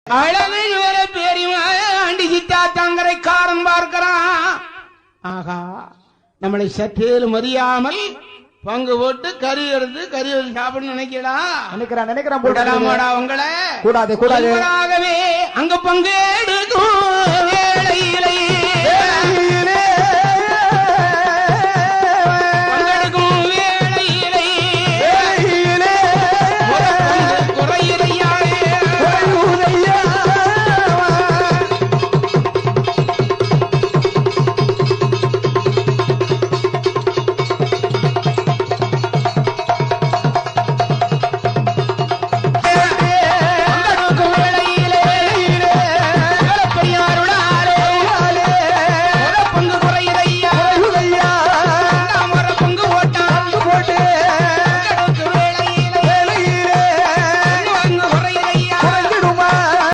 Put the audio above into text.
அழகில் வர பெரியமாய ஆண்டி சித்தா தங்கரைக்காரன் பார்க்கிறான். ஆகா, நம்மளை சற்றேலும் மதியாமல் பங்கு போட்டு கறி எடுத்து கறி வச்சு சாப்பிடணும் நினைக்கிறான். நினைக்கிறான் உங்களை கூடாது கூடாது. அங்க பங்கேடு